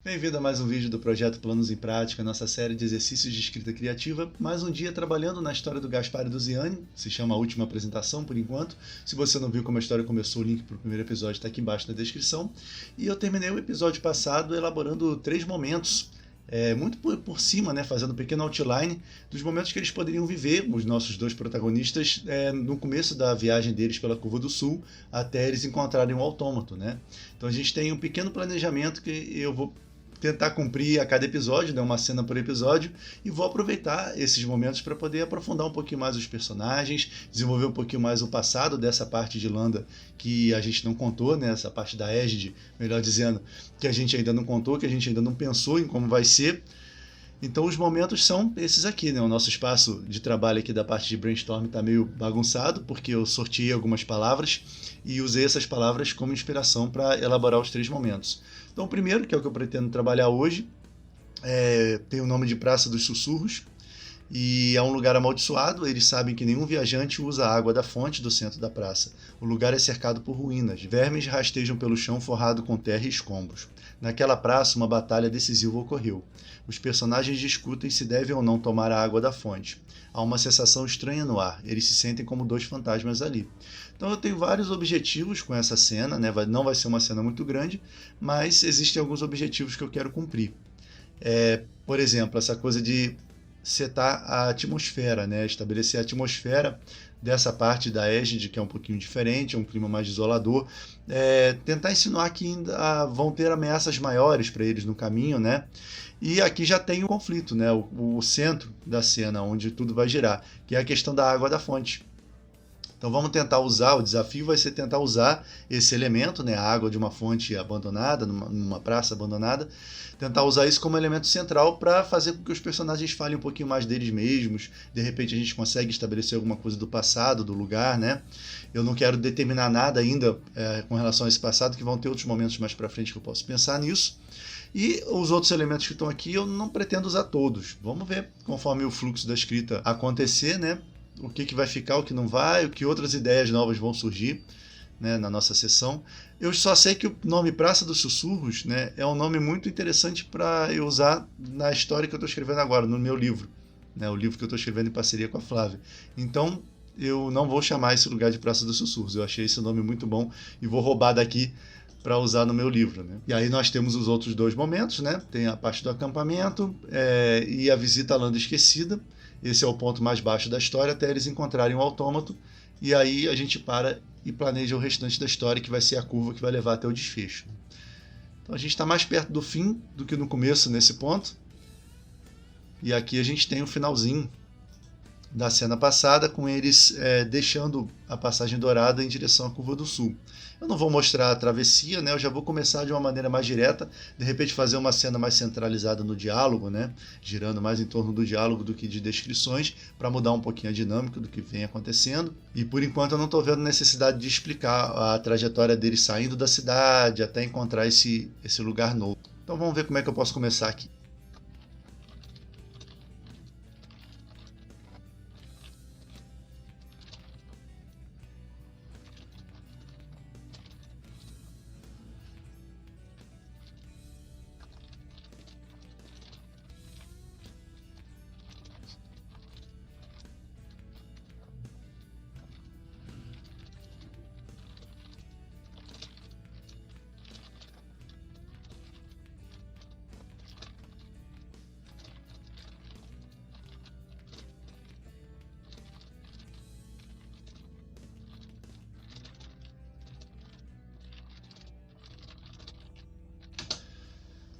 Bem-vindo a mais um vídeo do Projeto Planos em Prática, nossa série de exercícios de escrita criativa. Mais um dia trabalhando na história do Gaspar e do Ziane, se chama A Última Apresentação por enquanto. Se você não viu como a história começou, o link para o primeiro episódio está aqui embaixo na descrição. E eu terminei o episódio passado elaborando 3 momentos, muito por cima, né, fazendo um pequeno outline dos momentos que eles poderiam viver, os nossos 2 protagonistas, no começo da viagem deles pela Curva do Sul, até eles encontrarem o autômato, né? Então a gente tem um pequeno planejamento que eu vou tentar cumprir a cada episódio, né, uma cena por episódio, e vou aproveitar esses momentos para poder aprofundar um pouquinho mais os personagens, desenvolver um pouquinho mais o passado dessa parte de Landa que a gente não contou, né, essa parte da Égide, melhor dizendo, que a gente ainda não contou, que a gente ainda não pensou em como vai ser. Então os momentos são esses aqui, né? O nosso espaço de trabalho aqui da parte de brainstorm está meio bagunçado, porque eu sorteei algumas palavras e usei essas palavras como inspiração para elaborar os 3 momentos. Então o primeiro, que é o que eu pretendo trabalhar hoje, tem o nome de Praça dos Sussurros, e é um lugar amaldiçoado. Eles sabem que nenhum viajante usa a água da fonte do centro da praça. O lugar é cercado por ruínas. Vermes rastejam pelo chão forrado com terra e escombros. Naquela praça, uma batalha decisiva ocorreu. Os personagens discutem se devem ou não tomar a água da fonte. Há uma sensação estranha no ar. Eles se sentem como 2 fantasmas ali. Então eu tenho vários objetivos com essa cena, né? Não vai ser uma cena muito grande, mas existem alguns objetivos que eu quero cumprir. Por exemplo, essa coisa de setar a atmosfera, né? Estabelecer a atmosfera dessa parte da Égide, que é um pouquinho diferente, é um clima mais isolador. Tentar insinuar que ainda vão ter ameaças maiores para eles no caminho, né? E aqui já tem um conflito, né? O centro da cena, onde tudo vai girar, que é a questão da água da fonte. Então vamos tentar usar, o desafio vai ser tentar usar esse elemento, né, a água de uma fonte abandonada, numa praça abandonada, tentar usar isso como elemento central para fazer com que os personagens falem um pouquinho mais deles mesmos. De repente a gente consegue estabelecer alguma coisa do passado, do lugar, né? Eu não quero determinar nada ainda com relação a esse passado, que vão ter outros momentos mais para frente que eu posso pensar nisso. E os outros elementos que estão aqui eu não pretendo usar todos. Vamos ver, conforme o fluxo da escrita acontecer, né? O que vai ficar, o que não vai, o que outras ideias novas vão surgir, né, na nossa sessão. Eu só sei que o nome Praça dos Sussurros, né, é um nome muito interessante para eu usar na história que eu estou escrevendo agora, no meu livro, né, o livro que eu estou escrevendo em parceria com a Flávia. Então eu não vou chamar esse lugar de Praça dos Sussurros, eu achei esse nome muito bom e vou roubar daqui para usar no meu livro, né? E aí nós temos os outros 2 momentos, né? Tem a parte do acampamento e a visita à Landa Esquecida. Esse é o ponto mais baixo da história, até eles encontrarem o autômato, e aí a gente para e planeja o restante da história, que vai ser a curva que vai levar até o desfecho. Então a gente está mais perto do fim do que no começo nesse ponto, e aqui a gente tem o finalzinho da cena passada, com eles deixando a passagem dourada em direção à Curva do Sul. Eu não vou mostrar a travessia, né? Eu já vou começar de uma maneira mais direta, de repente fazer uma cena mais centralizada no diálogo, né? Girando mais em torno do diálogo do que de descrições, para mudar um pouquinho a dinâmica do que vem acontecendo. E por enquanto eu não estou vendo necessidade de explicar a trajetória deles saindo da cidade até encontrar esse lugar novo. Então vamos ver como é que eu posso começar aqui.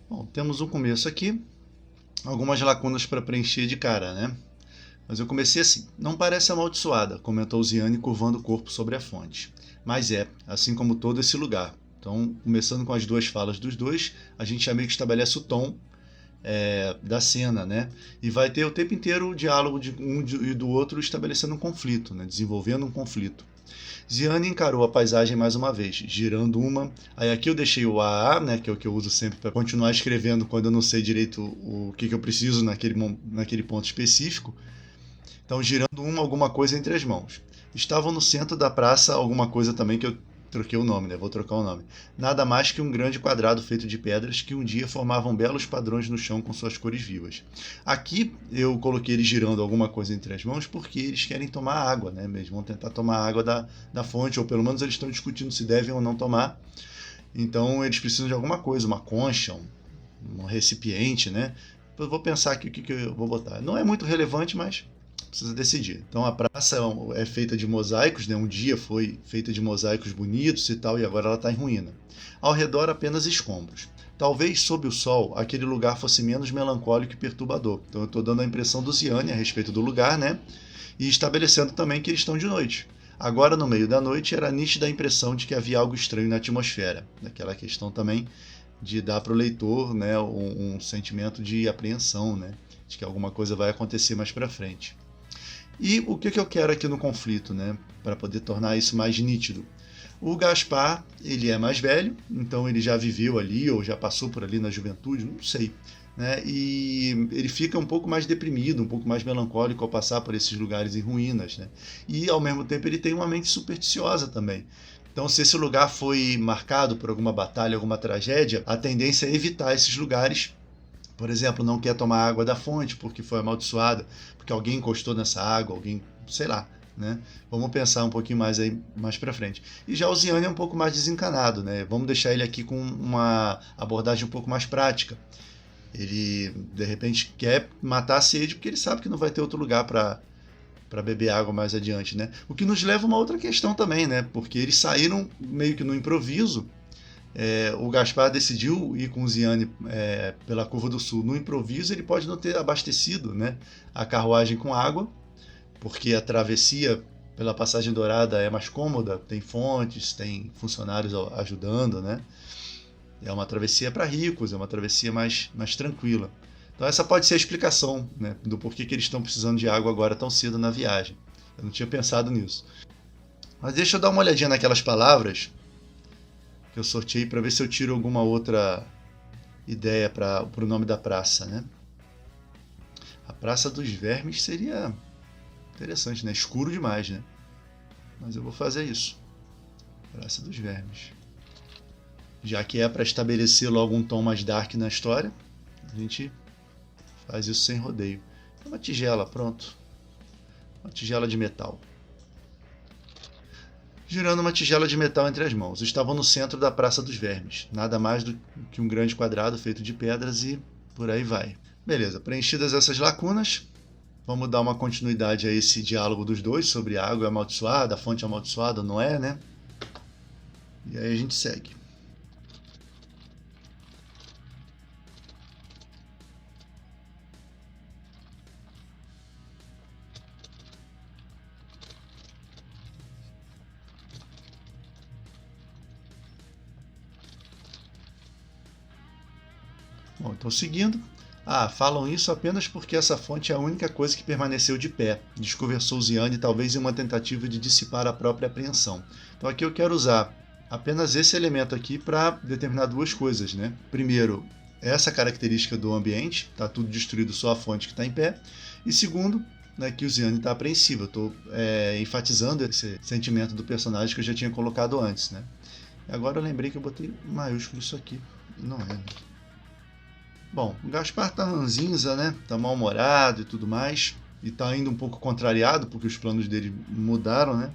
Bom, temos um começo aqui, algumas lacunas para preencher de cara, né? Mas eu comecei assim: não parece amaldiçoada, comentou Ziane curvando o corpo sobre a fonte. Mas assim como todo esse lugar. Então, começando com as 2 falas dos 2, a gente já meio que estabelece o tom da cena, né? E vai ter o tempo inteiro o diálogo de um e do outro estabelecendo um conflito, né? Desenvolvendo um conflito. Ziane encarou a paisagem mais uma vez, girando uma. Aí aqui eu deixei o AA, né, que é o que eu uso sempre para continuar escrevendo quando eu não sei direito o que eu preciso naquele ponto específico. Então, girando alguma coisa entre as mãos. Estavam no centro da praça alguma coisa também que eu Troquei o nome, né? Vou trocar o nome. Nada mais que um grande quadrado feito de pedras que um dia formavam belos padrões no chão com suas cores vivas. Aqui eu coloquei eles girando alguma coisa entre as mãos porque eles querem tomar água, né? Eles vão tentar tomar água da fonte, ou pelo menos eles estão discutindo se devem ou não tomar. Então eles precisam de alguma coisa, uma concha, um recipiente, né? Eu vou pensar aqui o que eu vou botar. Não é muito relevante, mas precisa decidir. Então a praça é feita de mosaicos, né? Um dia foi feita de mosaicos bonitos e tal, e agora ela está em ruína. Ao redor apenas escombros. Talvez sob o sol aquele lugar fosse menos melancólico e perturbador. Então eu estou dando a impressão do Ziane a respeito do lugar, né? E estabelecendo também que eles estão de noite. Agora, no meio da noite, era nítida a impressão de que havia algo estranho na atmosfera. Aquela questão também de dar para o leitor, né, um sentimento de apreensão, né? De que alguma coisa vai acontecer mais para frente. E o que eu quero aqui no conflito, né, para poder tornar isso mais nítido? O Gaspar, ele é mais velho, então ele já viveu ali ou já passou por ali na juventude, não sei. Né? E ele fica um pouco mais deprimido, um pouco mais melancólico ao passar por esses lugares em ruínas. Né? E, ao mesmo tempo, ele tem uma mente supersticiosa também. Então, se esse lugar foi marcado por alguma batalha, alguma tragédia, a tendência é evitar esses lugares. Por exemplo, não quer tomar água da fonte porque foi amaldiçoada, porque alguém encostou nessa água, alguém, sei lá, né? Vamos pensar um pouquinho mais aí mais para frente. E já o Ziane é um pouco mais desencanado, né? Vamos deixar ele aqui com uma abordagem um pouco mais prática. Ele, de repente, quer matar a sede porque ele sabe que não vai ter outro lugar para beber água mais adiante, né? O que nos leva a uma outra questão também, né? Porque eles saíram meio que no improviso. O Gaspar decidiu ir com o Ziane pela Curva do Sul. No improviso, ele pode não ter abastecido, né, a carruagem com água, porque a travessia pela Passagem Dourada é mais cômoda, tem fontes, tem funcionários ajudando, né? É uma travessia para ricos, é uma travessia mais tranquila. Então essa pode ser a explicação, né, do porquê que eles estão precisando de água agora tão cedo na viagem. Eu não tinha pensado nisso. Mas deixa eu dar uma olhadinha naquelas palavras que eu sorteei para ver se eu tiro alguma outra ideia para o nome da praça, né? A Praça dos Vermes seria interessante, né? Escuro demais, né? Mas eu vou fazer isso. Praça dos Vermes. Já que é para estabelecer logo um tom mais dark na história, a gente faz isso sem rodeio. Uma tigela, pronto. Uma tigela de metal. Girando uma tigela de metal entre as mãos. Estavam no centro da Praça dos Vermes. Nada mais do que um grande quadrado feito de pedras e por aí vai. Beleza, preenchidas essas lacunas, vamos dar uma continuidade a esse diálogo dos dois sobre a água amaldiçoada, a fonte amaldiçoada, não é, né? E aí a gente segue. Bom, então seguindo. Falam isso apenas porque essa fonte é a única coisa que permaneceu de pé, desconversou Ziane, talvez em uma tentativa de dissipar a própria apreensão. Então aqui eu quero usar apenas esse elemento aqui para determinar duas coisas, né? Primeiro, essa característica do ambiente, está tudo destruído, só a fonte que está em pé. E segundo, né, que o Ziane está apreensivo. Eu estou enfatizando esse sentimento do personagem que eu já tinha colocado antes, né? E agora eu lembrei que eu botei maiúsculo isso aqui. Não é. Bom, o Gaspar tá ranzinza, né? Tá mal-humorado e tudo mais. E tá ainda um pouco contrariado, porque os planos dele mudaram, né?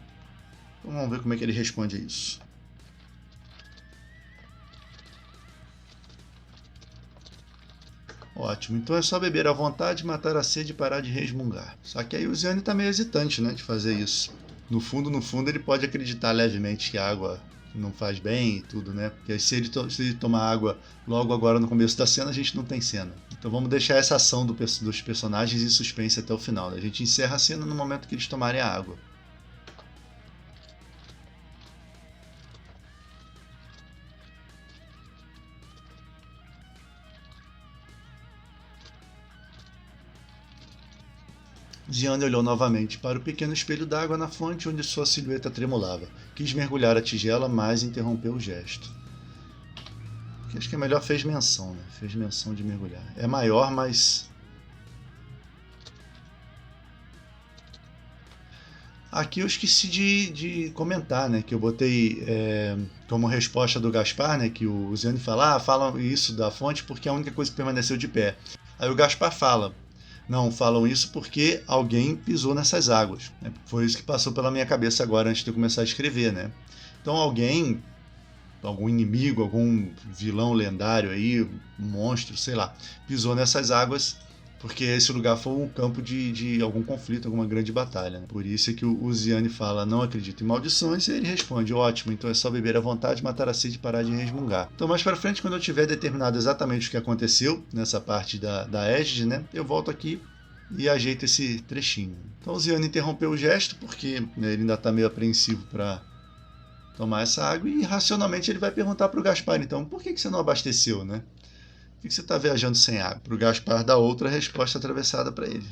Então vamos ver como é que ele responde a isso. Ótimo, então é só beber à vontade, matar a sede e parar de resmungar. Só que aí o Ziane tá meio hesitante, né, de fazer isso. No fundo, ele pode acreditar levemente que a água não faz bem e tudo, né? Porque se ele tomar água logo agora no começo da cena, a gente não tem cena. Então vamos deixar essa ação dos personagens em suspense até o final. Né? A gente encerra a cena no momento que eles tomarem a água. Ziane olhou novamente para o pequeno espelho d'água na fonte onde sua silhueta tremulava. Quis mergulhar a tigela, mas interrompeu o gesto. Acho que é melhor fez menção, né? Fez menção de mergulhar. É maior, mas... Aqui eu esqueci de comentar, né? Que eu botei como resposta do Gaspar, né? Que o Ziane fala, falam isso da fonte porque é a única coisa que permaneceu de pé. Aí o Gaspar fala, não, falam isso porque alguém pisou nessas águas. Né? Foi isso que passou pela minha cabeça agora antes de eu começar a escrever, né? Então alguém, algum inimigo, algum vilão lendário aí, um monstro, sei lá, pisou nessas águas porque esse lugar foi um campo de algum conflito, alguma grande batalha. Né? Por isso é que o Ziane fala, não acredito em maldições, e ele responde, ótimo, então é só beber à vontade, matar a sede e parar de resmungar. Então mais pra frente, quando eu tiver determinado exatamente o que aconteceu nessa parte da Égide, né, eu volto aqui e ajeito esse trechinho. Então o Ziane interrompeu o gesto, porque né, ele ainda está meio apreensivo para tomar essa água, e racionalmente ele vai perguntar para o Gaspar, então, por que você não abasteceu, né? Por que você está viajando sem água? Para o Gaspar dar outra resposta atravessada para ele.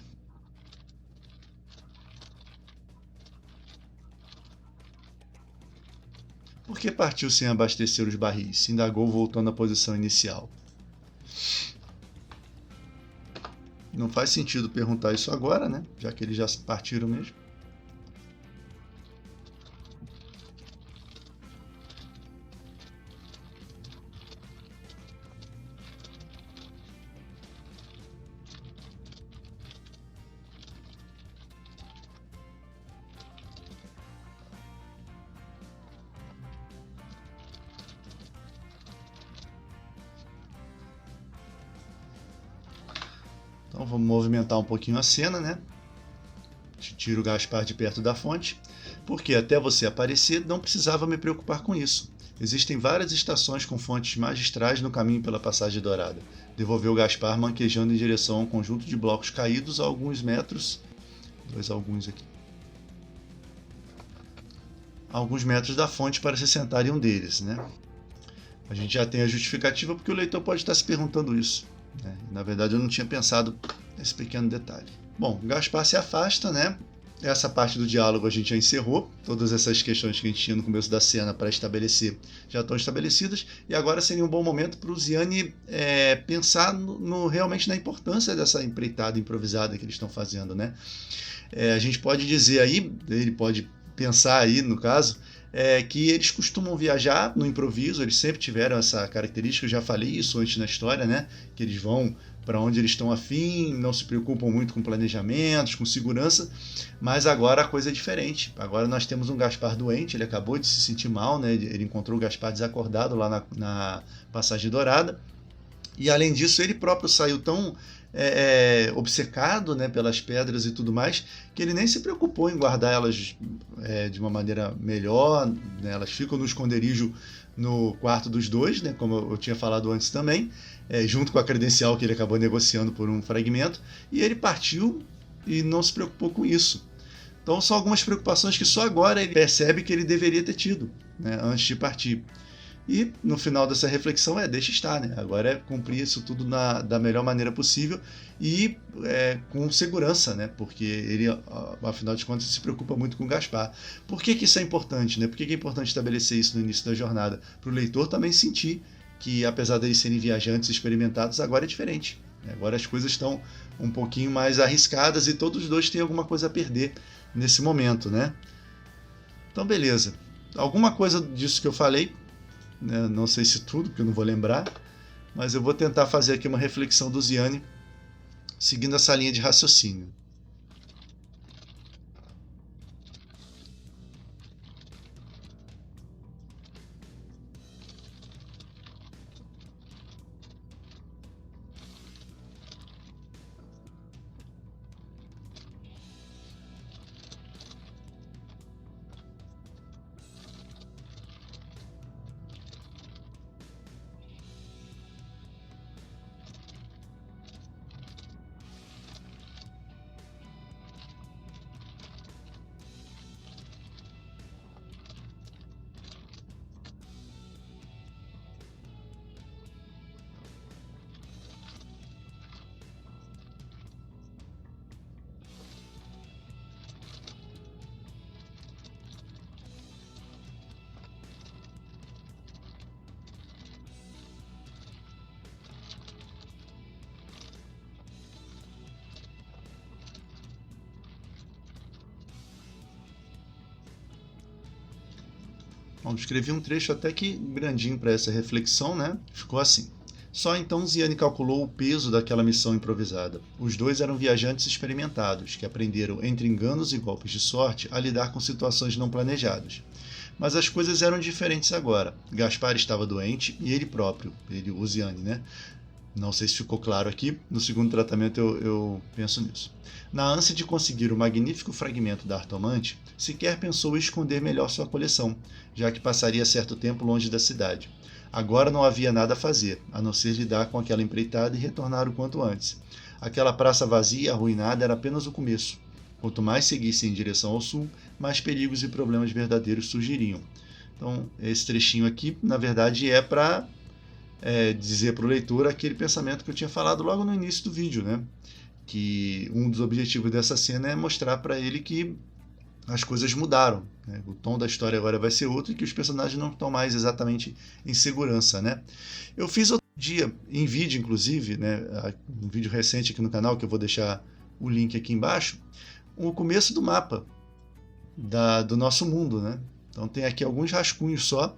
Por que partiu sem abastecer os barris? Indagou voltando à posição inicial. Não faz sentido perguntar isso agora, né? Já que eles já partiram mesmo. Então vamos movimentar um pouquinho a cena, né? Tiro o Gaspar de perto da fonte, porque até você aparecer não precisava me preocupar com isso. Existem várias estações com fontes magistrais no caminho pela Passagem Dourada. Devolveu Gaspar manquejando em direção a um conjunto de blocos caídos a alguns metros. Alguns metros da fonte para se sentar em um deles, né? A gente já tem a justificativa porque o leitor pode estar se perguntando isso. Né? Na verdade, eu não tinha pensado nesse pequeno detalhe. Bom, Gaspar se afasta, né? Essa parte do diálogo a gente já encerrou. Todas essas questões que a gente tinha no começo da cena para estabelecer já estão estabelecidas. E agora seria um bom momento para o Ziane pensar realmente na importância dessa empreitada improvisada que eles estão fazendo, né? A gente pode dizer aí, ele pode pensar aí, no caso, que eles costumam viajar no improviso, eles sempre tiveram essa característica, eu já falei isso antes na história, né? Que eles vão para onde eles estão afim, não se preocupam muito com planejamentos, com segurança, mas agora a coisa é diferente. Agora nós temos um Gaspar doente, ele acabou de se sentir mal, né? Ele encontrou o Gaspar desacordado lá na Passagem Dourada, e além disso ele próprio saiu tão obcecado, né, pelas pedras e tudo mais, que ele nem se preocupou em guardar elas de uma maneira melhor, né, elas ficam no esconderijo no quarto dos dois, né, como eu tinha falado antes também, junto com a credencial que ele acabou negociando por um fragmento, e ele partiu e não se preocupou com isso. Então são algumas preocupações que só agora ele percebe que ele deveria ter tido, né, antes de partir. E no final dessa reflexão deixa estar, né? Agora é cumprir isso tudo da melhor maneira possível e com segurança, né? Porque ele, afinal de contas, se preocupa muito com o Gaspar. Por que isso é importante, né? Por que é importante estabelecer isso no início da jornada? Para o leitor também sentir que, apesar deles serem viajantes experimentados, agora é diferente. Né? Agora as coisas estão um pouquinho mais arriscadas e todos os dois têm alguma coisa a perder nesse momento, né? Então, beleza. Alguma coisa disso que eu falei, né? Não sei se tudo, porque eu não vou lembrar, mas eu vou tentar fazer aqui uma reflexão do Ziane seguindo essa linha de raciocínio. Bom, escrevi um trecho até que grandinho para essa reflexão, né? Ficou assim. Só então Ziane calculou o peso daquela missão improvisada. Os dois eram viajantes experimentados, que aprenderam, entre enganos e golpes de sorte, a lidar com situações não planejadas. Mas as coisas eram diferentes agora. Gaspar estava doente e ele próprio, o Ziane, né? Não sei se ficou claro aqui, no segundo tratamento eu penso nisso. Na ânsia de conseguir o magnífico fragmento da artomante, sequer pensou em esconder melhor sua coleção, já que passaria certo tempo longe da cidade. Agora não havia nada a fazer, a não ser lidar com aquela empreitada e retornar o quanto antes. Aquela praça vazia e arruinada era apenas o começo. Quanto mais seguisse em direção ao sul, mais perigos e problemas verdadeiros surgiriam. Então, esse trechinho aqui, na verdade, é para dizer para o leitor aquele pensamento que eu tinha falado logo no início do vídeo, né? Que um dos objetivos dessa cena é mostrar para ele que as coisas mudaram, né? O tom da história agora vai ser outro e que os personagens não estão mais exatamente em segurança, né? Eu fiz outro dia, em vídeo inclusive, né? Um vídeo recente aqui no canal, que eu vou deixar o link aqui embaixo, o começo do mapa do nosso mundo, né? Então tem aqui alguns rascunhos só,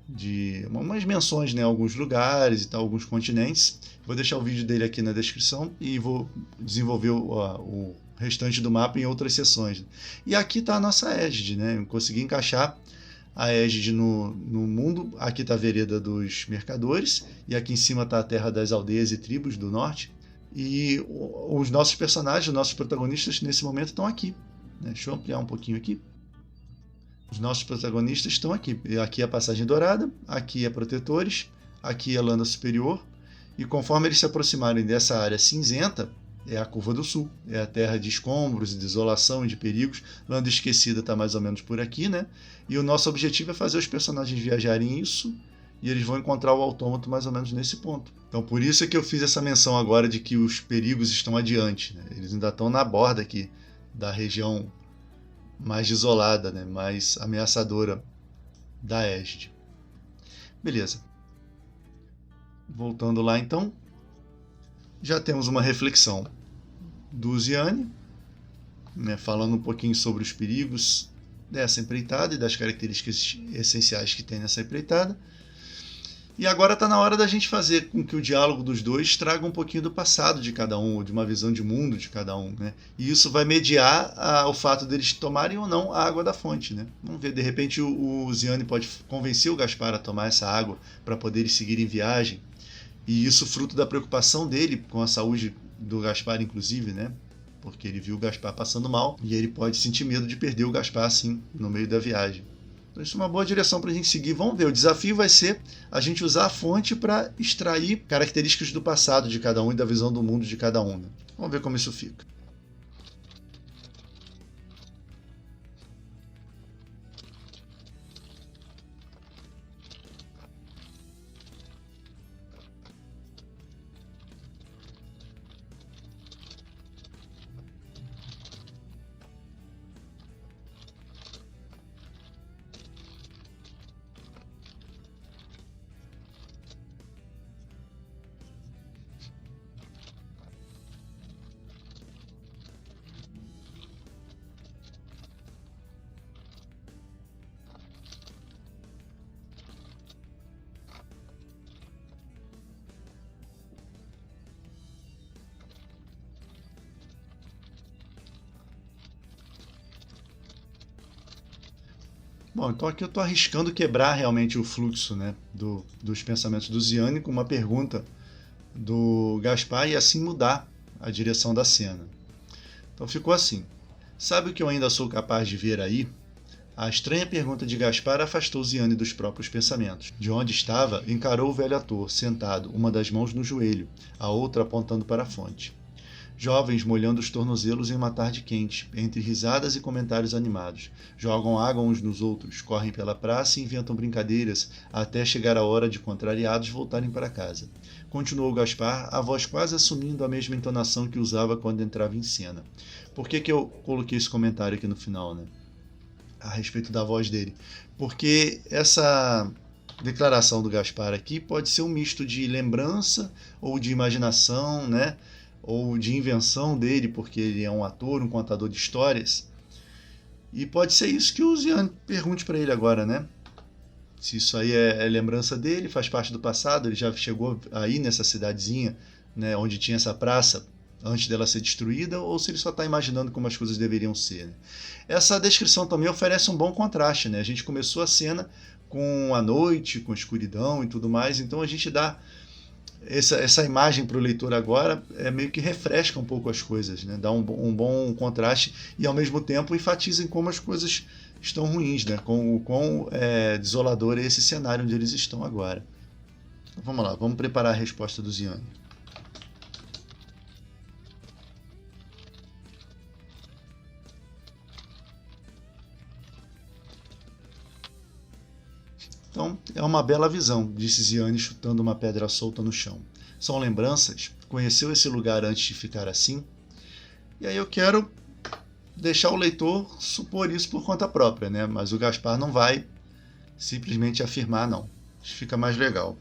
de umas menções, né? Alguns lugares e tal, alguns continentes. Vou deixar o vídeo dele aqui na descrição e vou desenvolver o restante do mapa em outras sessões. E aqui está a nossa égide, né? Eu consegui encaixar a égide no mundo. Aqui está a vereda dos mercadores e aqui em cima está a terra das aldeias e tribos do norte. E os nossos personagens, os nossos protagonistas nesse momento estão aqui, né? Deixa eu ampliar um pouquinho aqui. Os nossos protagonistas estão aqui. Aqui é a Passagem Dourada, aqui é Protetores, aqui é Landa Superior. E conforme eles se aproximarem dessa área cinzenta, é a Curva do Sul. É a terra de escombros, de desolação e de perigos. Landa Esquecida está mais ou menos por aqui, né? E o nosso objetivo é fazer os personagens viajarem isso, e eles vão encontrar o autômato mais ou menos nesse ponto. Então por isso é que eu fiz essa menção agora de que os perigos estão adiante, né? Eles ainda estão na borda aqui da região mais isolada, né? Mais ameaçadora da égide. Beleza. Voltando lá então, já temos uma reflexão do Ziane, né? Falando um pouquinho sobre os perigos dessa empreitada e das características essenciais que tem nessa empreitada. E agora está na hora da gente fazer com que o diálogo dos dois traga um pouquinho do passado de cada um, ou de uma visão de mundo de cada um, né? E isso vai mediar o fato deles tomarem ou não a água da fonte, né? Vamos ver, de repente o Ziane pode convencer o Gaspar a tomar essa água para poder seguir em viagem. E isso fruto da preocupação dele com a saúde do Gaspar, inclusive, né? Porque ele viu o Gaspar passando mal e ele pode sentir medo de perder o Gaspar assim no meio da viagem. Então isso é uma boa direção para a gente seguir. Vamos ver, o desafio vai ser a gente usar a fonte para extrair características do passado de cada um e da visão do mundo de cada um, né? Vamos ver como isso fica. Bom, então aqui eu estou arriscando quebrar realmente o fluxo, né, dos pensamentos do Ziane com uma pergunta do Gaspar e assim mudar a direção da cena. Então ficou assim: sabe o que eu ainda sou capaz de ver aí? A estranha pergunta de Gaspar afastou Ziane dos próprios pensamentos. De onde estava, encarou o velho ator, sentado, uma das mãos no joelho, a outra apontando para a fonte. Jovens molhando os tornozelos em uma tarde quente, entre risadas e comentários animados. Jogam água uns nos outros, correm pela praça e inventam brincadeiras, até chegar a hora de, contrariados, voltarem para casa. Continuou Gaspar, a voz quase assumindo a mesma entonação que usava quando entrava em cena. Por que eu coloquei esse comentário aqui no final, né? A respeito da voz dele? Porque essa declaração do Gaspar aqui pode ser um misto de lembrança ou de imaginação, né? , ou de invenção dele, porque ele é um ator, um contador de histórias, E pode ser isso que o Ziane pergunte para ele agora, né? Se isso aí é lembrança dele, faz parte do passado, ele já chegou aí nessa cidadezinha, né, onde tinha essa praça, antes dela ser destruída, ou se ele só está imaginando como as coisas deveriam ser. Né? Essa descrição também oferece um bom contraste. Né? A gente começou a cena com a noite, com a escuridão e tudo mais, então a gente dá essa imagem para o leitor agora, meio que refresca um pouco as coisas, né? Dá um bom contraste e ao mesmo tempo enfatiza em como as coisas estão ruins, né? Com o quão desolador é esse cenário onde eles estão agora. Então, vamos lá, vamos preparar a resposta do Ziane. Então, é uma bela visão, disse Ziane chutando uma pedra solta no chão. São lembranças? Conheceu esse lugar antes de ficar assim? E aí eu quero deixar o leitor supor isso por conta própria, né? Mas o Gaspar não vai simplesmente afirmar, não. Isso fica mais legal.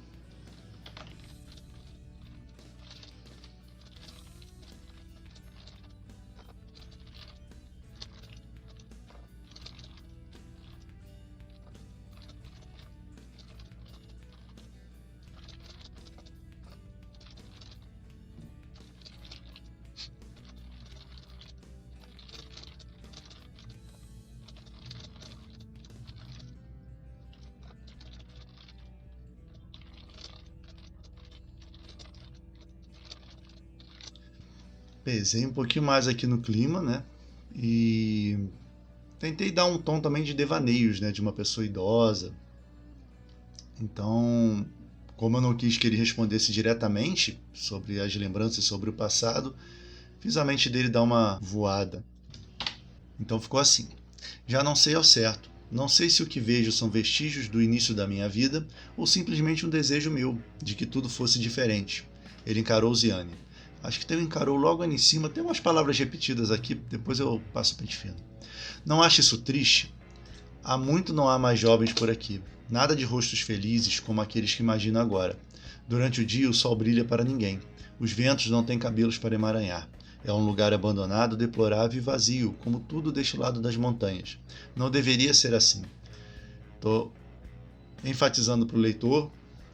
Pesei um pouquinho mais aqui no clima, né? E tentei dar um tom também de devaneios, né? De uma pessoa idosa. Então, como eu não quis que ele respondesse diretamente sobre as lembranças, sobre o passado, fiz a mente dele dar uma voada. Então ficou assim. Já não sei ao certo. Não sei se o que vejo são vestígios do início da minha vida ou simplesmente um desejo meu de que tudo fosse diferente. Ele encarou Ziane. Acho que tem um encarou logo ali em cima. Tem umas palavras repetidas aqui, depois eu passo pente fino. Não acha isso triste? Há muito não há mais jovens por aqui. Nada de rostos felizes como aqueles que imagino agora. Durante o dia o sol brilha para ninguém. Os ventos não têm cabelos para emaranhar. É um lugar abandonado, deplorável e vazio, como tudo deste lado das montanhas. Não deveria ser assim. Estou enfatizando para o leitor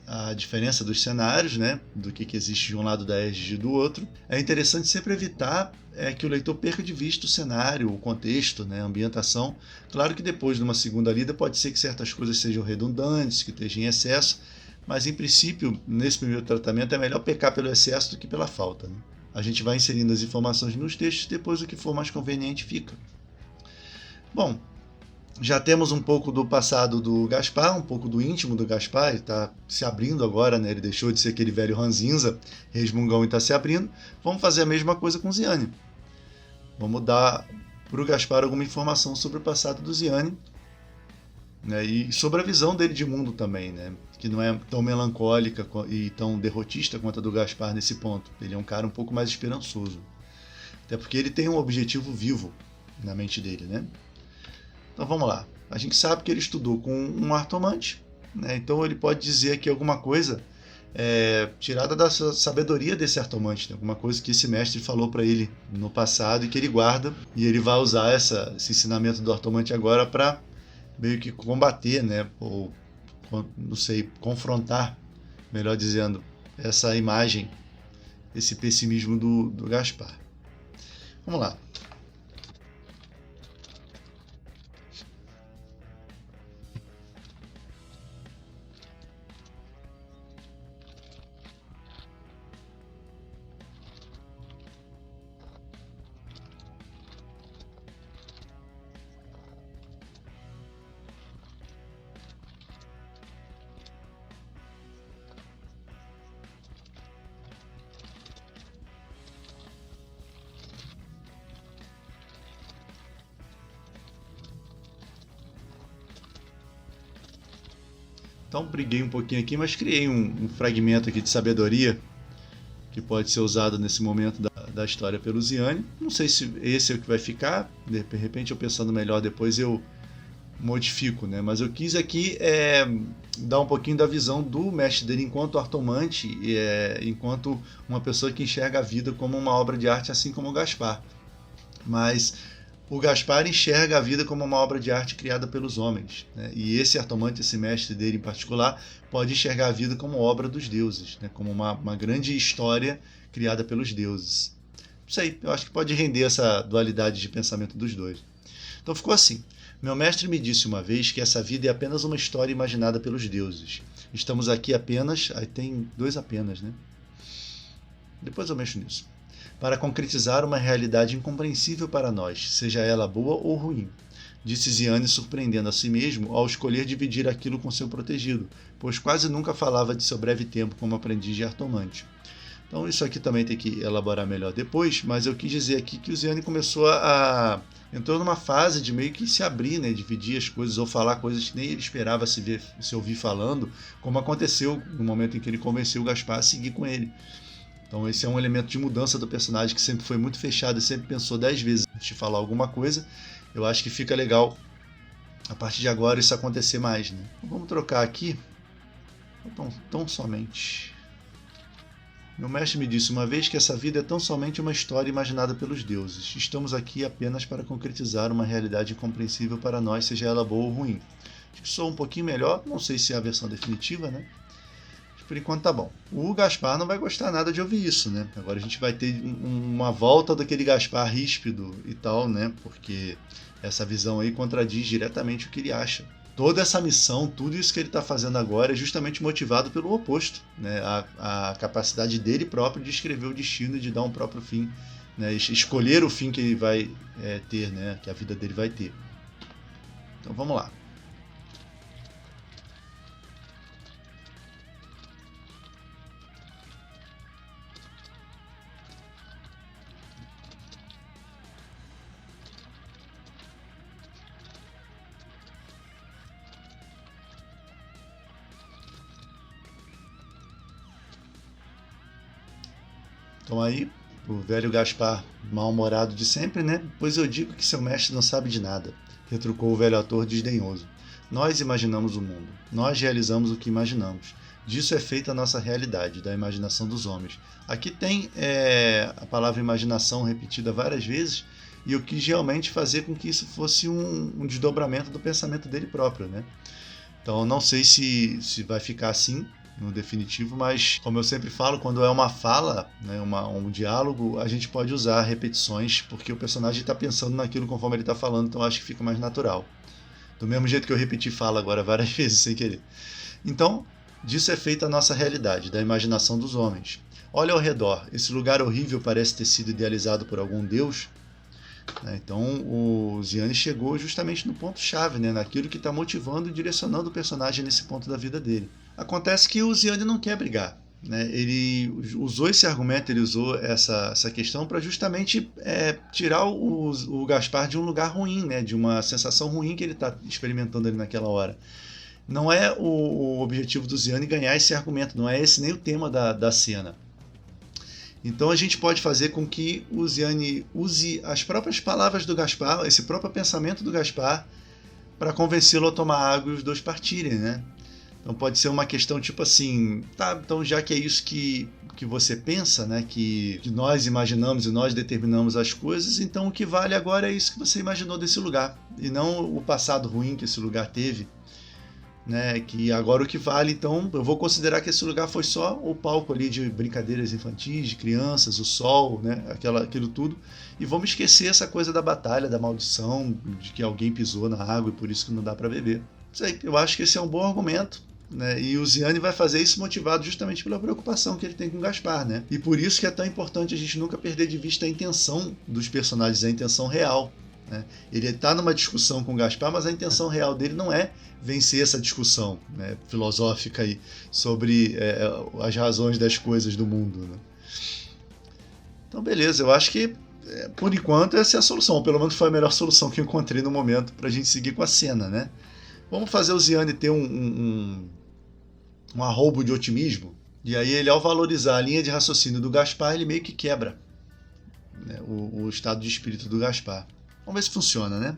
a diferença dos cenários, né? Do que existe de um lado da Aegis e do outro. É interessante sempre evitar que o leitor perca de vista o cenário, o contexto, né? A ambientação. Claro que depois de uma segunda lida pode ser que certas coisas sejam redundantes, que estejam em excesso, mas em princípio, nesse primeiro tratamento, é melhor pecar pelo excesso do que pela falta. Né? A gente vai inserindo as informações nos textos e depois o que for mais conveniente fica. Bom, já temos um pouco do passado do Gaspar, um pouco do íntimo do Gaspar, ele está se abrindo agora, né? Ele deixou de ser aquele velho ranzinza, resmungão, e está se abrindo. Vamos fazer a mesma coisa com Ziane. Vamos dar para o Gaspar alguma informação sobre o passado do Ziane, né? E sobre a visão dele de mundo também, né? Que não é tão melancólica e tão derrotista quanto a do Gaspar nesse ponto. Ele é um cara um pouco mais esperançoso. Até porque ele tem um objetivo vivo na mente dele, né? Então vamos lá. A gente sabe que ele estudou com um artomante, né? Então ele pode dizer aqui alguma coisa tirada da sabedoria desse artomante, né? Alguma coisa que esse mestre falou para ele no passado e que ele guarda, e ele vai usar esse ensinamento do artomante agora para meio que combater, né? Ou, não sei, confrontar, melhor dizendo, essa imagem, esse pessimismo do Gaspar. Vamos lá. Então briguei um pouquinho aqui, mas criei um fragmento aqui de sabedoria que pode ser usado nesse momento da história pelo Ziane. Não sei se esse é o que vai ficar, de repente eu pensando melhor depois eu modifico, né? Mas eu quis aqui dar um pouquinho da visão do mestre dele enquanto artomante, enquanto uma pessoa que enxerga a vida como uma obra de arte, assim como o Gaspar. Mas O Gaspar enxerga a vida como uma obra de arte criada pelos homens, né? E esse Artomante, esse mestre dele em particular, pode enxergar a vida como obra dos deuses, né? Como uma grande história criada pelos deuses. Isso aí, eu acho que pode render essa dualidade de pensamento dos dois. Então ficou assim. Meu mestre me disse uma vez que essa vida é apenas uma história imaginada pelos deuses. Estamos aqui apenas... Aí tem dois apenas, né? Depois eu mexo nisso. Para concretizar uma realidade incompreensível para nós, seja ela boa ou ruim. Disse Ziane, surpreendendo a si mesmo ao escolher dividir aquilo com seu protegido, pois quase nunca falava de seu breve tempo como aprendiz de Artomante. Então isso aqui também tem que elaborar melhor depois, mas eu quis dizer aqui que o Ziane começou entrou numa fase de meio que se abrir, né, dividir as coisas ou falar coisas que nem ele esperava se ouvir falando, como aconteceu no momento em que ele convenceu o Gaspar a seguir com ele. Então esse é um elemento de mudança do personagem que sempre foi muito fechado e sempre pensou 10 vezes antes de falar alguma coisa. Eu acho que fica legal a partir de agora isso acontecer mais, né? Então, vamos trocar aqui. Tão somente. Meu mestre me disse uma vez que essa vida é tão somente uma história imaginada pelos deuses. Estamos aqui apenas para concretizar uma realidade incompreensível para nós, seja ela boa ou ruim. Acho que soa um pouquinho melhor, não sei se é a versão definitiva, né? Mas por enquanto tá bom. O Gaspar não vai gostar nada de ouvir isso, né? Agora a gente vai ter uma volta daquele Gaspar ríspido e tal, né? Porque essa visão aí contradiz diretamente o que ele acha. Toda essa missão, tudo isso que ele está fazendo agora é justamente motivado pelo oposto, né? A capacidade dele próprio de escrever o destino e de dar um próprio fim, né? Escolher o fim que ele vai ter, né? Que a vida dele vai ter. Então vamos lá. Então aí, o velho Gaspar, mal-humorado de sempre, né? Pois eu digo que seu mestre não sabe de nada, retrucou o velho ator desdenhoso. Nós imaginamos o mundo, nós realizamos o que imaginamos. Disso é feita a nossa realidade, da imaginação dos homens. Aqui tem a palavra imaginação repetida várias vezes, e eu quis realmente fazer com que isso fosse um desdobramento do pensamento dele próprio, né? Então não sei se vai ficar assim no definitivo, mas como eu sempre falo, quando é uma fala, né, um diálogo, a gente pode usar repetições, porque o personagem está pensando naquilo conforme ele está falando, então acho que fica mais natural. Do mesmo jeito que eu repeti fala agora várias vezes sem querer. Então, disso é feita a nossa realidade, da imaginação dos homens. Olha ao redor, esse lugar horrível parece ter sido idealizado por algum deus. Então o Ziane chegou justamente no ponto-chave, né? Naquilo que está motivando e direcionando o personagem nesse ponto da vida dele. Acontece que o Ziane não quer brigar. Né? Ele usou esse argumento, ele usou essa questão para justamente tirar o Gaspar de um lugar ruim, né? De uma sensação ruim que ele está experimentando ali naquela hora. Não é o objetivo do Ziane ganhar esse argumento, não é esse nem o tema da cena. Então a gente pode fazer com que o Ziane use as próprias palavras do Gaspar, esse próprio pensamento do Gaspar, para convencê-lo a tomar água e os dois partirem, né? Então pode ser uma questão tipo assim, tá, então já que é isso que você pensa, né, que nós imaginamos e nós determinamos as coisas, então o que vale agora é isso que você imaginou desse lugar, e não o passado ruim que esse lugar teve. Né, que agora o que vale, então, eu vou considerar que esse lugar foi só o palco ali de brincadeiras infantis, de crianças, o sol, né, aquilo tudo, e vamos esquecer essa coisa da batalha, da maldição, de que alguém pisou na água e por isso que não dá para beber. Isso aí, eu acho que esse é um bom argumento, né, e o Ziane vai fazer isso motivado justamente pela preocupação que ele tem com o Gaspar, né, e por isso que é tão importante a gente nunca perder de vista a intenção dos personagens, a intenção real. Né? Ele está numa discussão com o Gaspar, mas a intenção real dele não é vencer essa discussão, né, filosófica aí, sobre as razões das coisas do mundo. Né? Então, beleza, eu acho que, por enquanto, essa é a solução. Ou pelo menos foi a melhor solução que eu encontrei no momento para a gente seguir com a cena. Né? Vamos fazer o Ziane ter um arroubo de otimismo. E aí, ele, ao valorizar a linha de raciocínio do Gaspar, ele meio que quebra, né, o estado de espírito do Gaspar. Vamos ver se funciona, né?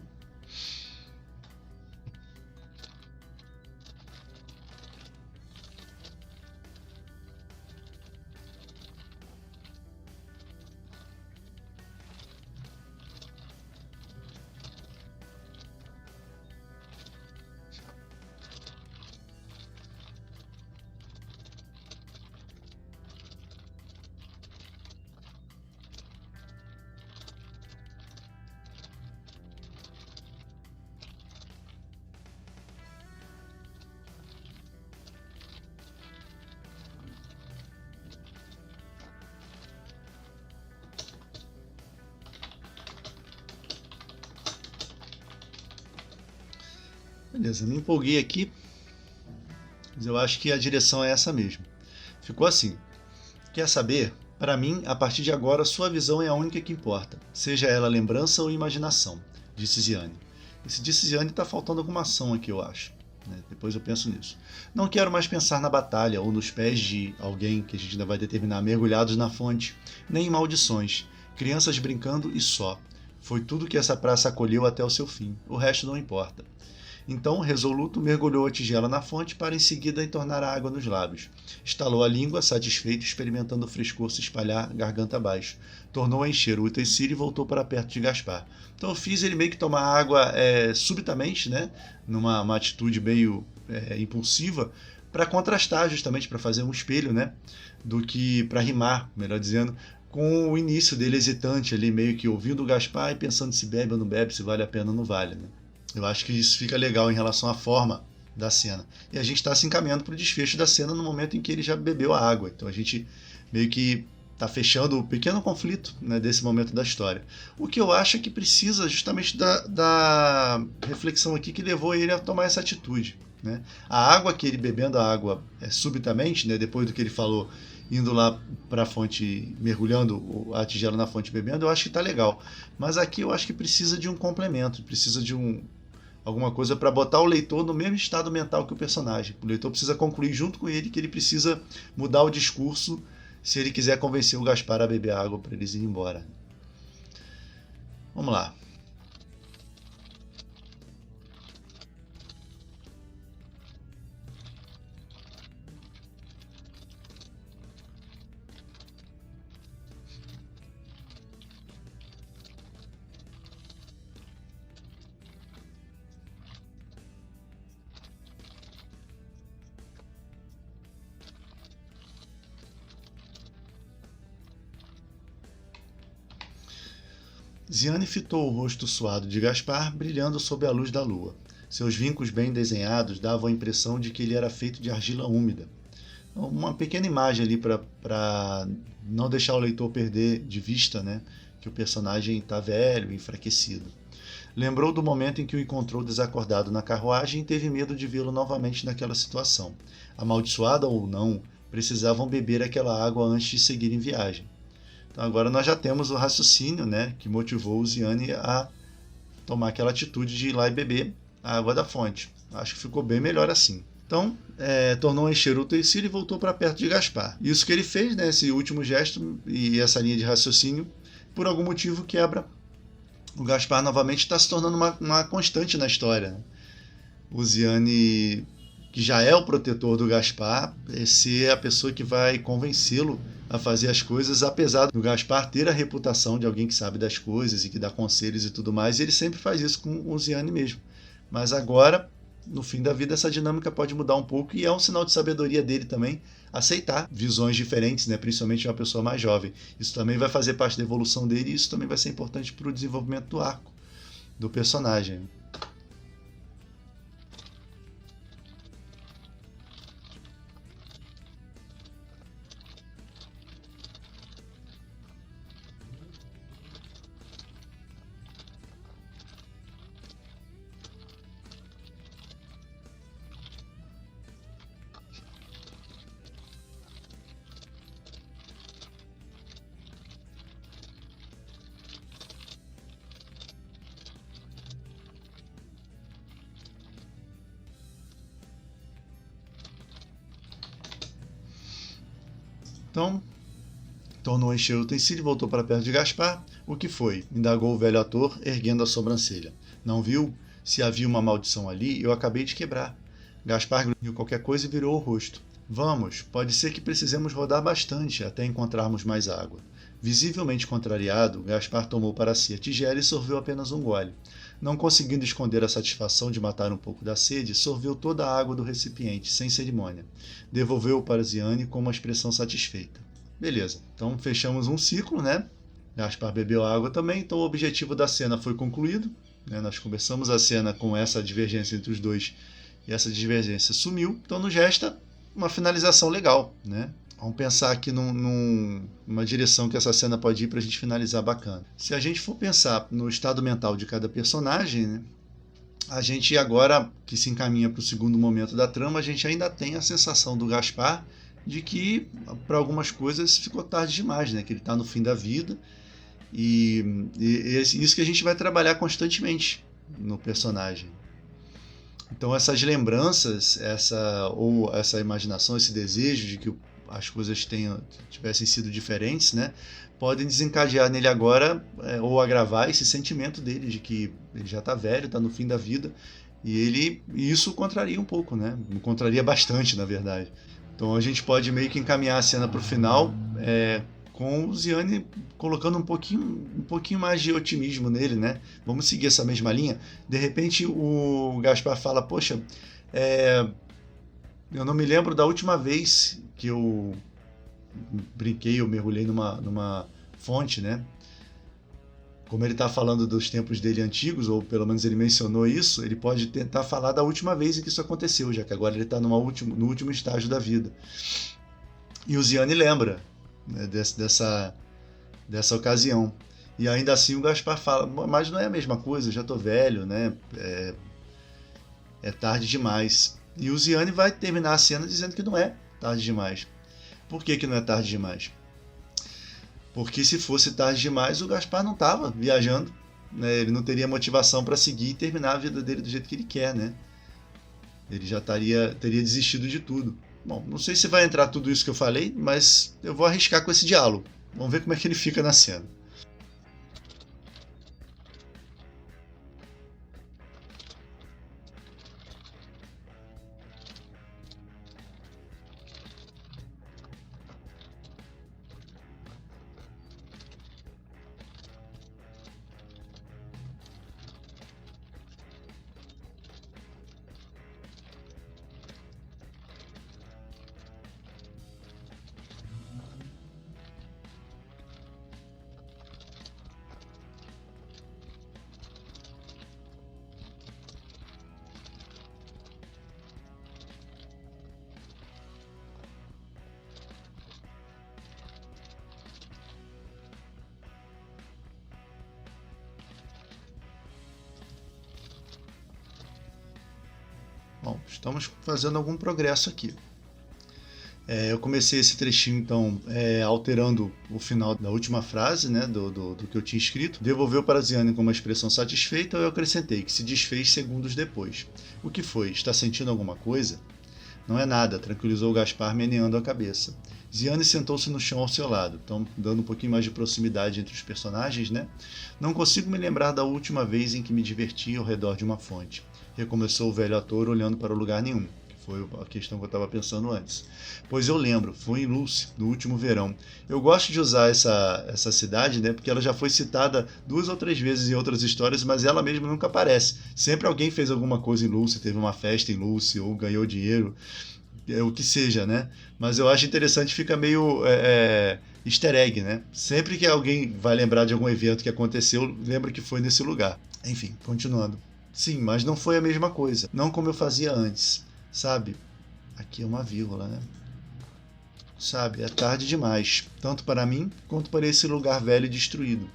Beleza, me empolguei aqui, mas eu acho que a direção é essa mesmo. Ficou assim. Quer saber? Para mim, a partir de agora, sua visão é a única que importa, seja ela lembrança ou imaginação, disse Ziane. Esse disse Ziane está faltando alguma ação aqui, eu acho. Depois eu penso nisso. Não quero mais pensar na batalha ou nos pés de alguém que a gente ainda vai determinar mergulhados na fonte, nem em maldições, crianças brincando e só. Foi tudo que essa praça acolheu até o seu fim. O resto não importa. Então, resoluto, mergulhou a tigela na fonte para em seguida entornar a água nos lábios. Estalou a língua, satisfeito, experimentando o frescor se espalhar garganta abaixo. Tornou a encher o utensílio e voltou para perto de Gaspar. Então eu fiz ele meio que tomar água subitamente, né? Numa atitude meio impulsiva, para contrastar justamente, para fazer um espelho, né? Do que para rimar, melhor dizendo, com o início dele hesitante ali, meio que ouvindo o Gaspar e pensando se bebe ou não bebe, se vale a pena ou não vale, né? Eu acho que isso fica legal em relação à forma da cena. E a gente está se encaminhando para o desfecho da cena no momento em que ele já bebeu a água. Então a gente meio que está fechando o pequeno conflito, né, desse momento da história. O que eu acho é que precisa justamente da reflexão aqui que levou ele a tomar essa atitude. Né? A água que ele bebendo a água subitamente, né, depois do que ele falou, indo lá para a fonte, mergulhando a tigela na fonte bebendo, eu acho que está legal. Mas aqui eu acho que precisa de um complemento, precisa de alguma coisa para botar o leitor no mesmo estado mental que o personagem. O leitor precisa concluir junto com ele que ele precisa mudar o discurso se ele quiser convencer o Gaspar a beber água para eles irem embora. Vamos lá. Ziane fitou o rosto suado de Gaspar, brilhando sob a luz da lua. Seus vincos bem desenhados davam a impressão de que ele era feito de argila úmida. Uma pequena imagem ali para não deixar o leitor perder de vista, né, que o personagem está velho, enfraquecido. Lembrou do momento em que o encontrou desacordado na carruagem e teve medo de vê-lo novamente naquela situação. Amaldiçoada ou não, precisavam beber aquela água antes de seguir em viagem. Então agora nós já temos o raciocínio, né, que motivou o Ziane a tomar aquela atitude de ir lá e beber a água da fonte. Acho que ficou bem melhor assim. Então, tornou a encher o utensílio e voltou para perto de Gaspar. Isso que ele fez, né, esse último gesto e essa linha de raciocínio, por algum motivo quebra. O Gaspar novamente está se tornando uma constante na história. Né? O Ziane, que já é o protetor do Gaspar, ser a pessoa que vai convencê-lo a fazer as coisas, apesar do Gaspar ter a reputação de alguém que sabe das coisas e que dá conselhos e tudo mais, e ele sempre faz isso com o Ziane mesmo. Mas agora, no fim da vida, essa dinâmica pode mudar um pouco e é um sinal de sabedoria dele também aceitar visões diferentes, né? Principalmente de uma pessoa mais jovem. Isso também vai fazer parte da evolução dele e isso também vai ser importante para o desenvolvimento do arco do personagem. Então, tornou a encher o utensílio e voltou para perto de Gaspar. O que foi? Indagou o velho ator, erguendo a sobrancelha. Não viu? Se havia uma maldição ali, eu acabei de quebrar. Gaspar grunhiu qualquer coisa e virou o rosto. Vamos, pode ser que precisemos rodar bastante até encontrarmos mais água. Visivelmente contrariado, Gaspar tomou para si a tigela e sorveu apenas um gole. Não conseguindo esconder a satisfação de matar um pouco da sede, sorveu toda a água do recipiente, sem cerimônia. Devolveu-o para Ziane com uma expressão satisfeita. Beleza, então fechamos um ciclo, né? Gaspar bebeu a água também, então o objetivo da cena foi concluído. Né? Nós começamos a cena com essa divergência entre os dois e essa divergência sumiu. Então nos resta uma finalização legal, né? Vamos pensar aqui numa direção que essa cena pode ir para a gente finalizar bacana. Se a gente for pensar no estado mental de cada personagem, né, a gente agora, que se encaminha para o segundo momento da trama, a gente ainda tem a sensação do Gaspar de que, para algumas coisas, ficou tarde demais, né? Que ele está no fim da vida. E isso que a gente vai trabalhar constantemente no personagem. Então essas lembranças, essa imaginação, esse desejo de que as coisas tivessem sido diferentes, né, podem desencadear nele agora, ou agravar esse sentimento dele de que ele já está velho, está no fim da vida, e isso contraria um pouco, né? Contraria bastante, na verdade. Então a gente pode meio que encaminhar a cena para o final, com o Ziane colocando um pouquinho mais de otimismo nele, né? Vamos seguir essa mesma linha. De repente o Gaspar fala, poxa, eu não me lembro da última vez que eu brinquei, eu mergulhei numa fonte, né? Como ele está falando dos tempos dele antigos, ou pelo menos ele mencionou isso, ele pode tentar falar da última vez em que isso aconteceu, já que agora ele está no último estágio da vida. E o Ziane lembra, né, dessa ocasião. E ainda assim o Gaspar fala, mas não é a mesma coisa, eu já estou velho, né? É tarde demais. E o Ziane vai terminar a cena dizendo que não é tarde demais. Por que não é tarde demais? Porque se fosse tarde demais, o Gaspar não estava viajando, né? Ele não teria motivação para seguir e terminar a vida dele do jeito que ele quer, né? Ele já teria desistido de tudo. Bom, não sei se vai entrar tudo isso que eu falei, mas eu vou arriscar com esse diálogo. Vamos ver como é que ele fica na cena. Bom, estamos fazendo algum progresso aqui. Eu comecei esse trechinho, então, alterando o final da última frase, né, do que eu tinha escrito. Devolveu para Ziane com uma expressão satisfeita, eu acrescentei que se desfez segundos depois. O que foi? Está sentindo alguma coisa? Não é nada, tranquilizou Gaspar, meneando a cabeça. Ziane sentou-se no chão ao seu lado, então dando um pouquinho mais de proximidade entre os personagens, né? Não consigo me lembrar da última vez em que me diverti ao redor de uma fonte. Recomeçou o velho ator olhando para o lugar nenhum. Foi a questão que eu estava pensando antes. Pois eu lembro, foi em Lucy, no último verão. Eu gosto de usar essa cidade, né, porque ela já foi citada 2 ou 3 vezes em outras histórias, mas ela mesma nunca aparece. Sempre alguém fez alguma coisa em Lucy, teve uma festa em Lucy, ou ganhou dinheiro, o que seja, né? Mas eu acho interessante, fica meio easter egg, né? Sempre que alguém vai lembrar de algum evento que aconteceu, lembra que foi nesse lugar. Enfim, continuando. Sim, mas não foi a mesma coisa. Não como eu fazia antes. Sabe? Aqui é uma vírgula, né? Sabe? É tarde demais. Tanto para mim, quanto para esse lugar velho e destruído.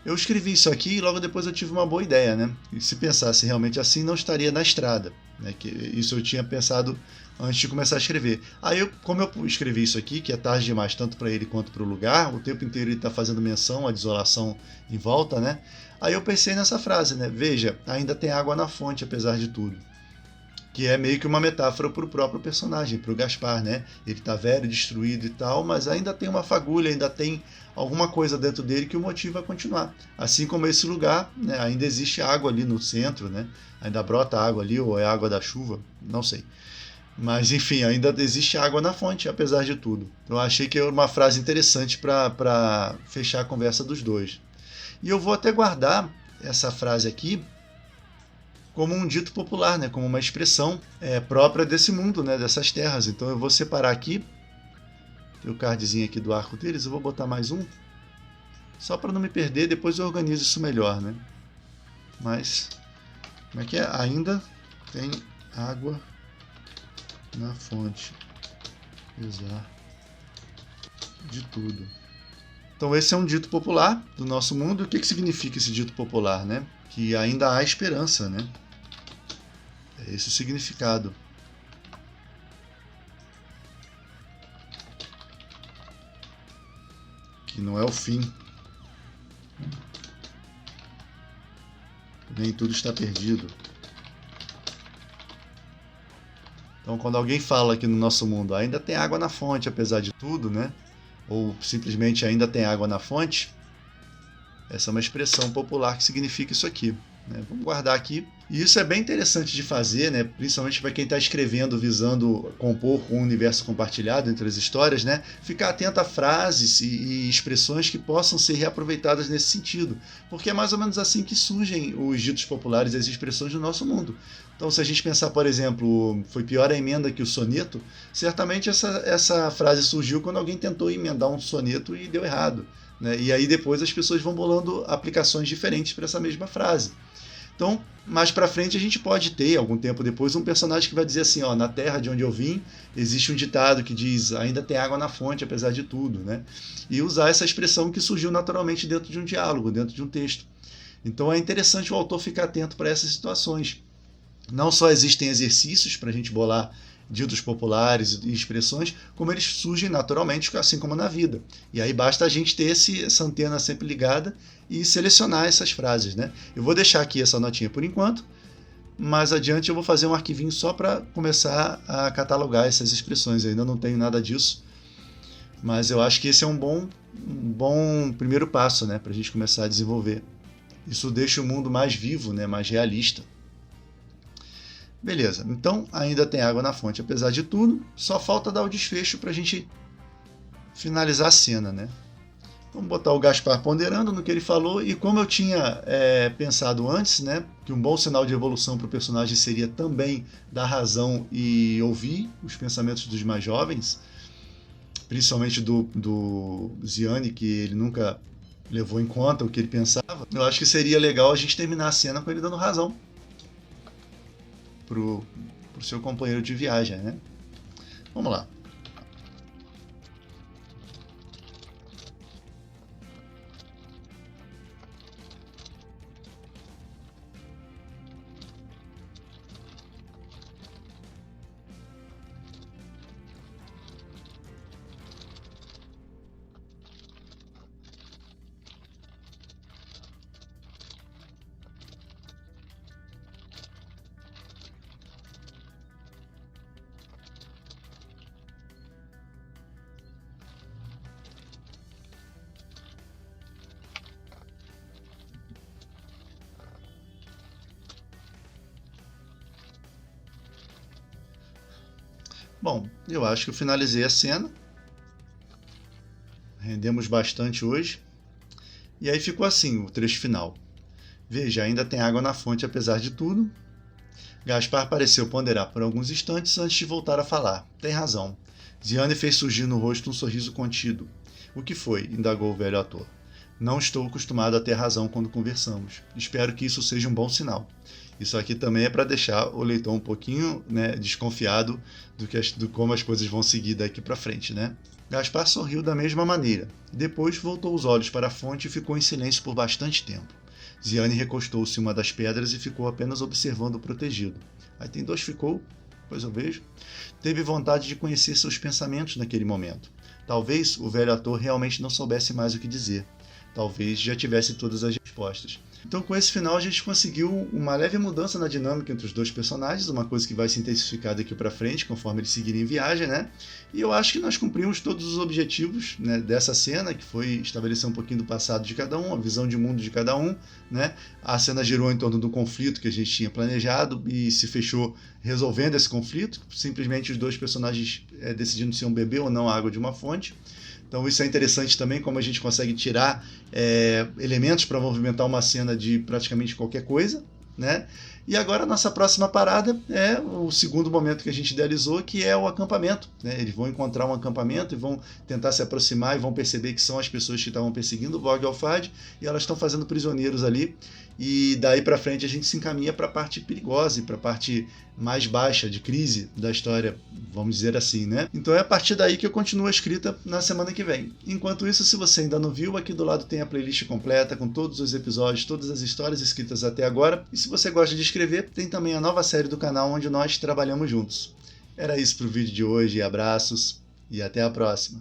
Eu escrevi isso aqui e logo depois eu tive uma boa ideia, né? E se pensasse realmente assim, não estaria na estrada. Né? Que isso eu tinha pensado antes de começar a escrever. Aí, como eu escrevi isso aqui, que é tarde demais tanto para ele quanto para o lugar, o tempo inteiro ele está fazendo menção à desolação em volta, né? Aí eu pensei nessa frase, né? Veja, ainda tem água na fonte, apesar de tudo. Que é meio que uma metáfora para o próprio personagem, para o Gaspar, né? Ele está velho, destruído e tal, mas ainda tem uma fagulha, ainda tem alguma coisa dentro dele que o motiva a continuar. Assim como esse lugar, né? Ainda existe água ali no centro, né? Ainda brota água ali, ou é água da chuva, não sei. Mas enfim, ainda existe água na fonte, apesar de tudo. Eu achei que é uma frase interessante para fechar a conversa dos dois. E eu vou até guardar essa frase aqui como um dito popular, né? Como uma expressão própria desse mundo, né? Dessas terras. Então eu vou separar aqui, tem o cardzinho aqui do arco deles, eu vou botar mais um, só para não me perder, depois eu organizo isso melhor, né? Mas, como é que é? Ainda tem água na fonte, apesar de tudo. Então esse é um dito popular do nosso mundo. O que significa esse dito popular, né? Que ainda há esperança, né? É esse o significado. Que não é o fim. Nem tudo está perdido. Então, quando alguém fala que no nosso mundo ainda tem água na fonte, apesar de tudo, né? Ou simplesmente ainda tem água na fonte, essa é uma expressão popular que significa isso aqui, né? Vamos guardar aqui. E isso é bem interessante de fazer, né? Principalmente para quem está escrevendo visando compor um universo compartilhado entre as histórias, né? Ficar atento a frases e expressões que possam ser reaproveitadas nesse sentido, porque é mais ou menos assim que surgem os ditos populares e as expressões do nosso mundo. Então, se a gente pensar, por exemplo, foi pior a emenda que o soneto, certamente essa frase surgiu quando alguém tentou emendar um soneto e deu errado, né? E aí depois as pessoas vão bolando aplicações diferentes para essa mesma frase. Então, mais para frente a gente pode ter, algum tempo depois, um personagem que vai dizer assim, ó, na terra de onde eu vim, existe um ditado que diz, ainda tem água na fonte, apesar de tudo, né? E usar essa expressão que surgiu naturalmente dentro de um diálogo, dentro de um texto. Então é interessante o autor ficar atento para essas situações. Não só existem exercícios para a gente bolar ditos populares e expressões, como eles surgem naturalmente, assim como na vida. E aí basta a gente ter essa antena sempre ligada e selecionar essas frases, né? Eu vou deixar aqui essa notinha por enquanto, mais adiante eu vou fazer um arquivinho só para começar a catalogar essas expressões. Eu ainda não tenho nada disso, mas eu acho que esse é um bom primeiro passo, né, para a gente começar a desenvolver. Isso deixa o mundo mais vivo, né, mais realista. Beleza, então ainda tem água na fonte, apesar de tudo, só falta dar o desfecho para a gente finalizar a cena, né? Vamos botar o Gaspar ponderando no que ele falou, e como eu tinha pensado antes, né, que um bom sinal de evolução para o personagem seria também dar razão e ouvir os pensamentos dos mais jovens, principalmente do Ziane, que ele nunca levou em conta o que ele pensava. Eu acho que seria legal a gente terminar a cena com ele dando razão pro seu companheiro de viagem, né? Vamos lá. Bom, eu acho que eu finalizei a cena. Rendemos bastante hoje. E aí ficou assim o trecho final. Veja, ainda tem água na fonte apesar de tudo. Gaspar pareceu ponderar por alguns instantes antes de voltar a falar. Tem razão. Ziane fez surgir no rosto um sorriso contido. O que foi? Indagou o velho ator. Não estou acostumado a ter razão quando conversamos. Espero que isso seja um bom sinal. Isso aqui também é para deixar o leitor um pouquinho, né, desconfiado do como as coisas vão seguir daqui para frente, né? Gaspar sorriu da mesma maneira. Depois voltou os olhos para a fonte e ficou em silêncio por bastante tempo. Ziane recostou-se em uma das pedras e ficou apenas observando o protegido. Aí tem dois ficou, pois eu vejo. Teve vontade de conhecer seus pensamentos naquele momento. Talvez o velho ator realmente não soubesse mais o que dizer. Talvez já tivesse todas as respostas. Então, com esse final, a gente conseguiu uma leve mudança na dinâmica entre os dois personagens, uma coisa que vai se intensificar daqui para frente, conforme eles seguirem em viagem, né? E eu acho que nós cumprimos todos os objetivos, né, dessa cena, que foi estabelecer um pouquinho do passado de cada um, a visão de mundo de cada um, né? A cena girou em torno do conflito que a gente tinha planejado e se fechou resolvendo esse conflito, simplesmente os dois personagens decidindo se iam beber ou não a água de uma fonte. Então isso é interessante também, como a gente consegue tirar elementos para movimentar uma cena de praticamente qualquer coisa, né? E agora a nossa próxima parada é o segundo momento que a gente idealizou, que é o acampamento, né? Eles vão encontrar um acampamento e vão tentar se aproximar e vão perceber que são as pessoas que estavam perseguindo o Bog Alfad e elas estão fazendo prisioneiros ali. E daí para frente a gente se encaminha para a parte perigosa e para a parte mais baixa de crise da história, vamos dizer assim, né? Então é a partir daí que eu continuo a escrita na semana que vem. Enquanto isso, se você ainda não viu, aqui do lado tem a playlist completa com todos os episódios, todas as histórias escritas até agora. E se você gosta de inscrever, tem também a nova série do canal onde nós trabalhamos juntos. Era isso para o vídeo de hoje, abraços e até a próxima!